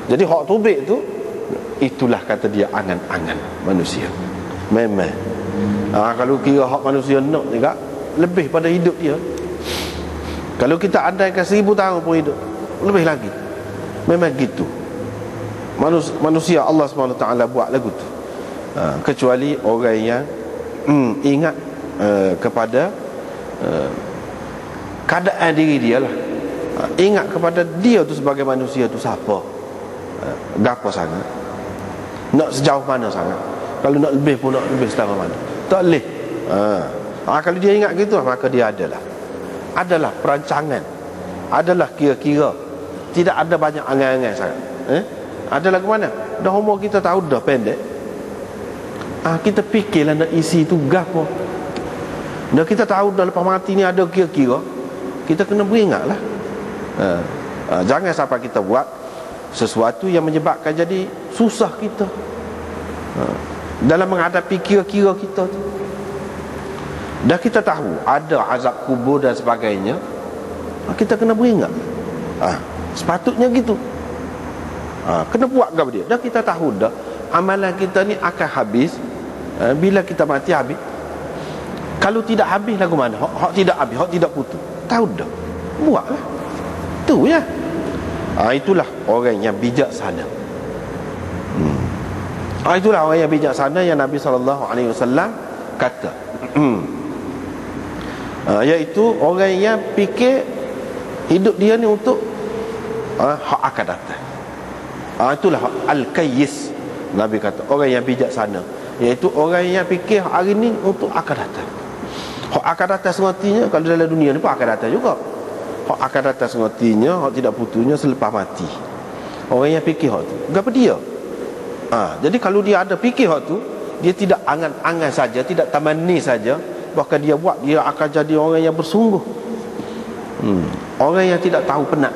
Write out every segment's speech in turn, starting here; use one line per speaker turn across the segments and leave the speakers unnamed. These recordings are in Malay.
Jadi hak tubik tu, itulah kata dia angan-angan manusia. Memang kalau kira hak manusia nak juga lebih pada hidup dia. Kalau kita andaikan 1000 tahun pun hidup, lebih lagi. Memang gitu. Manusia Allah SWT buat lagu tu. Kecuali orang yang ingat kepada keadaan diri dia lah. Ingat kepada dia tu sebagai manusia tu siapa, gapo sangat, nak sejauh mana sangat. Kalau nak lebih pun nak lebih selama mana, tak boleh. Kalau dia ingat gitu, maka dia adalah perancangan, adalah kira-kira, tidak ada banyak angan-angan sangat. Adalah ke mana? Dah umur kita tahu dah pendek, kita fikirlah nak isi tu gapo. Dah kita tahu dah lepas mati ni ada kira-kira, kita kena beringatlah. Jangan sampai kita buat sesuatu yang menyebabkan jadi susah kita dalam menghadapi kira-kira kita tu. Dah kita tahu ada azab kubur dan sebagainya, kita kena beringat. Sepatutnya gitu. Kena buat kepada dia. Dah kita tahu dah amalan kita ni akan habis. Bila kita mati habis. Kalau tidak habis lagu mana? Hak tidak habis, hak tidak putus. Tahu dah, buatlah. Tu ya. Itulah orang yang bijaksana. Itulah orang yang bijaksana yang Nabi SAW kata. Iaitu orang yang fikir hidup dia ni untuk hak akan datang. Itulah al-kayyis. Nabi kata orang yang bijaksana, iaitu orang yang fikir hari ni untuk akan datang. Hak akan datang semestinya kalau dalam dunia ni pun akan datang juga. Hak akan datang semestinya, hak tidak putusnya selepas mati. Orang yang fikir hak tu, gapo dia? Jadi kalau dia ada fikir hak tu, dia tidak angan-angan saja, tidak tamani saja, bahkan dia buat, dia akan jadi orang yang bersungguh. Orang yang tidak tahu penat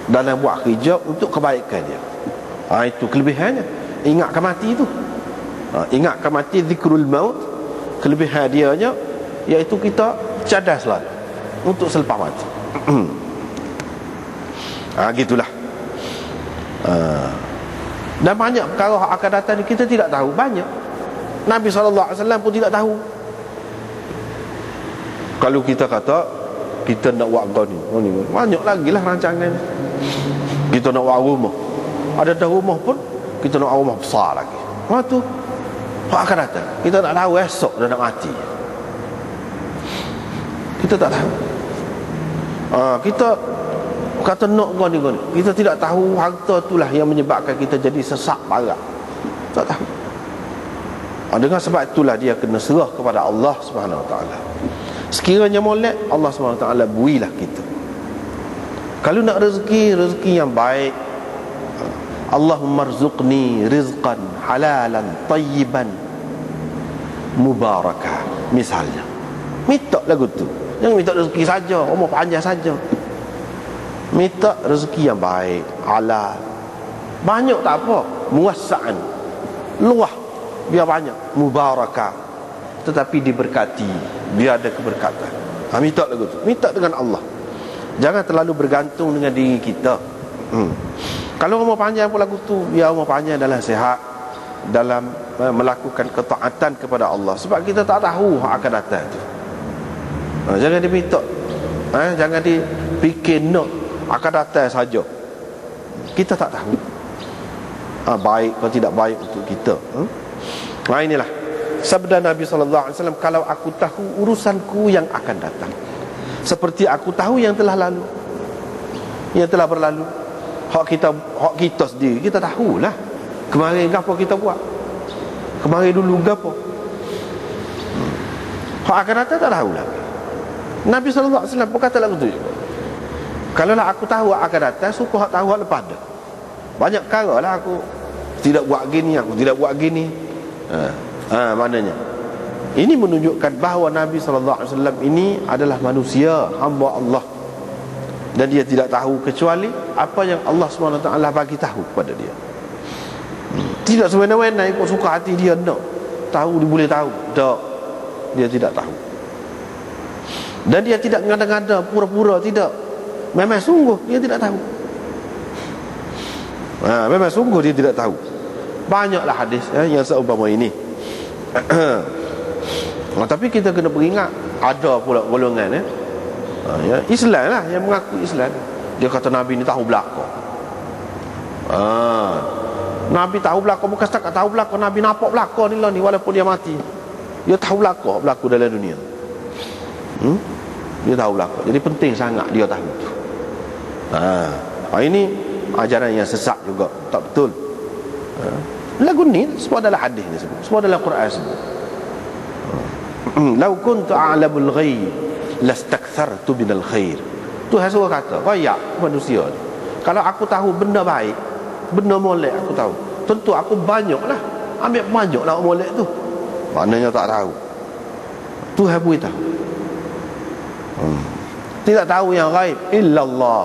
dalam buat kerja untuk kebaikan dia. Itu kelebihannya. Ingatkan mati itu. Ingatkan mati, zikrul maut. Kelebihan dianya iaitu kita cadas selalu untuk selepas mati. Gitulah. Dan banyak perkara yang akan datang ni kita tidak tahu. Banyak. Nabi SAW pun tidak tahu. Kalau kita kata kita nak buat ni, banyak lagi lah rancangan. Kita nak buat rumah, ada dah rumah pun kita nak buat rumah besar lagi. Tu hak akan datang. Kita tak tahu esok dah nak mati. Kita tak tahu. Kita kata nak gini. Kita tidak tahu harta itulah yang menyebabkan kita jadi sesak parah. Tak tahu. Dengan sebab itulah dia kena serah kepada Allah Subhanahu Wa Taala. Sekiranya molek, Allah Subhanahu Wa Taala builah kita. Kalau nak rezeki yang baik, Allahumma rzuqni rizqan halalan tayyiban mubarakah. Misalnya, minta lagu tu. Jangan minta rezeki saja, umur panjang saja. Minta rezeki yang baik, halal. Banyak tak apa, muwassa'an, luah, biar banyak, mubarakah, tetapi diberkati, biar ada keberkatan. Minta lagu tu. Minta dengan Allah. Jangan terlalu bergantung dengan diri kita. Kalau umur panjang pun lagu tu, biar umur panjang dalam sihat, dalam melakukan ketaatan kepada Allah. Sebab kita tak tahu hak akan datang tu. Jangan diminta, jangan dipikir nak akan datang saja. Kita tak tahu baik atau tidak baik untuk kita. Inilah sabda Nabi SAW, kalau aku tahu urusanku yang akan datang, seperti aku tahu yang telah lalu, yang telah berlalu. Hak kita sendiri kita tahulah. Kemarin gapo kita buat, kemarin dulu gapo. Hak akan datang tak tahulah. Nabi SAW pun kata lagu tu. Kalau lah aku tahu akan datang, suku hak tahu hak lepas dah. Banyak perkara lah aku tidak buat gini, aku tidak buat gini. Maknanya ini menunjukkan bahawa Nabi SAW ini adalah manusia, hamba Allah, dan dia tidak tahu kecuali apa yang Allah SWT bagi tahu kepada dia. Tidak semena-mena ikut suka hati dia nak tahu, dia boleh tahu. Tak, dia tidak tahu. Dan dia tidak ngada-ngada, pura-pura, tidak. Memang sungguh dia tidak tahu. Memang sungguh dia tidak tahu. Banyaklah hadis yang seumpama ini. Tapi kita kena beringat, ada pula golongan Islam lah yang mengaku Islam. Dia kata Nabi ni tahu belaka. Nabi tahu belaka, bukan setakat tahu belaka, Nabi nampak belaka ni lah ni, walaupun dia mati. Dia tahu belaka berlaku dalam dunia. Dia tahu belaka. Jadi penting sangat dia tahu tu. Ini ajaran yang sesat juga, tak betul. Lagu ni semua dalam hadis ni sebut, semua dalam Quran sebut. Lau kuntu a'lamul ghaib lastakthartu minal khair. Tuhan suruh kata, royak manusia ni, kalau aku tahu benda baik, benda molek aku tahu, tentu aku banyaklah ambil banyaklah molek tu. Maknanya tak tahu. Tuhan beritahu. Tidak tahu yang gaib illallah,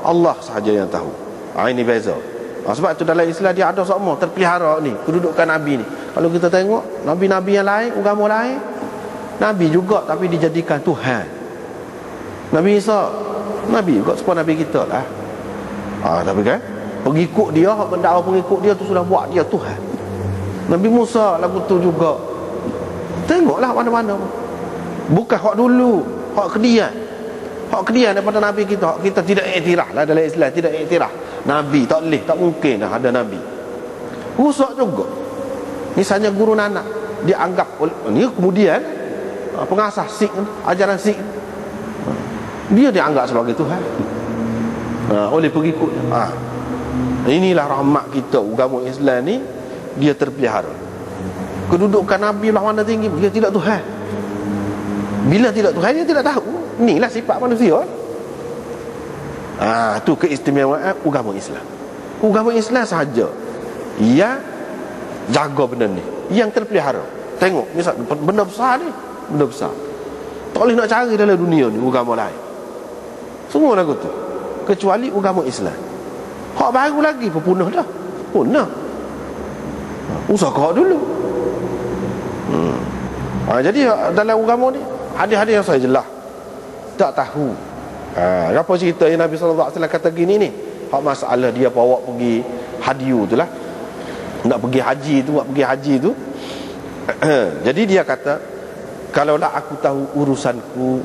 Allah sahaja yang tahu. Ini beza. Sebab itu dalam Islam dia ada semua terpelihara ni, kedudukan Nabi ni. Kalau kita tengok Nabi-Nabi yang lain, agama lain, Nabi juga tapi dijadikan Tuhan. Nabi Isa, Nabi juga seperti Nabi kita lah. Tapi kan pengikut dia, mendakwa pengikut dia tu sudah buat dia Tuhan. Nabi Musa lagu tu juga. Tengoklah mana-mana. Bukan hak dulu, hak kedian. Hak kedian daripada Nabi kita. Hak kita tidak iktiraf lah dalam Islam, tidak iktiraf Nabi, tak boleh, tak mungkin lah ada Nabi. Rusak juga. Misalnya guru Nanak dianggap ni kemudian pengasas Sikh, ajaran Sikh, dia dianggap sebagai Tuhan oleh pengikutnya. Inilah rahmat kita, agama Islam ni dia terpelihara. Kedudukan Nabi lah mana tinggi, dia tidak Tuhan. Bila tidak Tuhan, dia tidak tahu. Inilah sifat manusia. Tu keistimewaan agama Islam. Agama Islam sahaja yang jaga benda ni, yang terpelihara. Tengok misal benda besar ni, benda besar tak boleh nak cari dalam dunia ni agama lain. Semua lagu tu kecuali agama Islam. Hak baru lagi pun punah dah. Punah. Usaha dulu. Jadi dalam agama ni hadis-hadis yang saya jelas tak tahu. Apa cerita yang Nabi SAW kata gini ni, hak masalah dia bawa pergi hadiu tu lah, nak pergi haji tu, nak pergi haji tu. Jadi dia kata, kalaulah aku tahu urusanku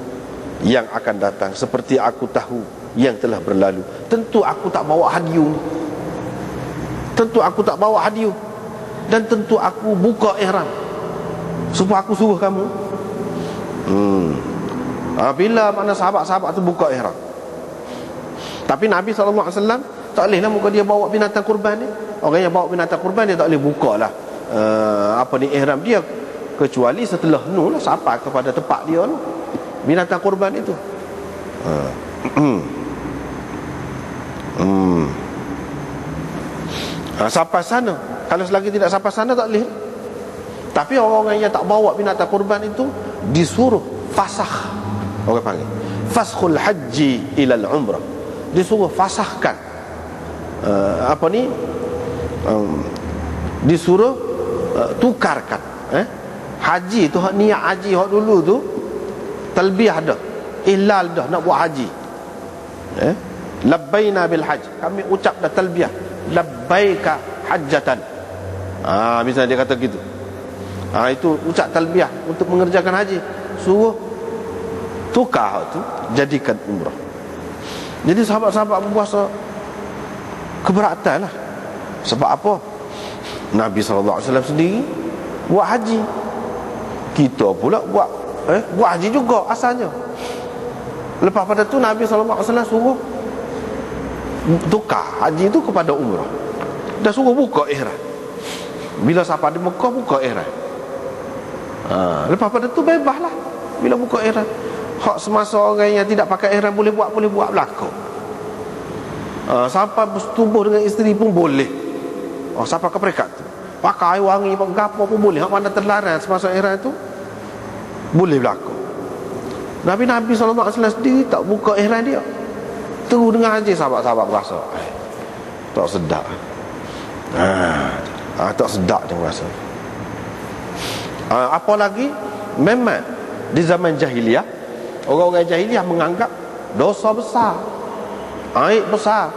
yang akan datang seperti aku tahu yang telah berlalu, tentu aku tak bawa hadiu. Tentu aku tak bawa hadiu. Dan tentu aku buka ihram supaya aku suruh kamu. Bila mana sahabat-sahabat tu buka ihram. Tapi Nabi SAW tak boleh lah muka dia bawa binatang kurban ni. Orang yang bawa binatang kurban dia tak boleh buka lah ihram dia, kecuali setelah lah sampai kepada tempat dia tu, binatang kurban itu. Sampai sana. Kalau selagi tidak sampai sana tak boleh. Tapi orang-orang yang tak bawa binatang kurban itu disuruh fasakh. Orang panggil faskhul haji ilal umrah. Disuruh fasahkan disuruh tukarkan haji tu, niat haji hak dulu tu talbiyah dah, ihlal dah, nak buat haji, labbaina bil hajj, kami ucap dah talbiyah, labbaika hajjatan. Misalnya dia kata gitu, itu ucap talbiyah untuk mengerjakan haji, suruh tukar tu jadikan umrah. Jadi sahabat-sahabat berpuasa keberatan lah. Sebab apa? Nabi SAW sendiri buat haji, kita pula buat haji juga asalnya. Lepas pada tu Nabi SAW suruh tukar haji tu kepada umrah, dan suruh buka ihram. Bila sampai di Mekah buka ihram. Lepas pada tu bebas lah bila buka ihram. Hak semasa orang yang tidak pakai ihram boleh buat berlaku. Sampai bersetubuh dengan isteri pun boleh. Sampai ke peringkat tu, pakai wangi apa pun boleh. Hak mana terlarang semasa ihram itu boleh berlaku. Nabi SAW sendiri tak buka ihram dia, terus dengan haji. Sahabat-sahabat berasa tak sedap. Tak sedap dia berasa. Apalagi memang di zaman jahiliah, orang-orang jahiliah menganggap dosa besar, aib besar